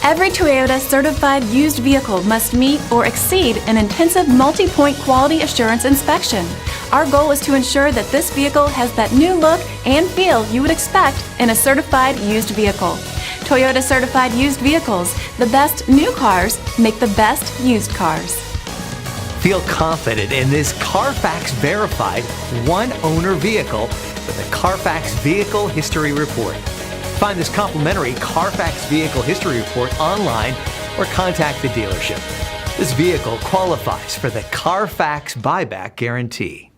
Every Toyota certified used vehicle must meet or exceed an intensive multi-point quality assurance inspection. Our goal is to ensure that this vehicle has that new look and feel you would expect in a certified used vehicle. Toyota certified used vehicles, the best new cars make the best used cars. Feel confident in this CARFAX verified one-owner vehicle with a CARFAX Vehicle History Report. Find this complimentary CARFAX Vehicle History Report online or contact the dealership. This vehicle qualifies for the CARFAX Buyback Guarantee.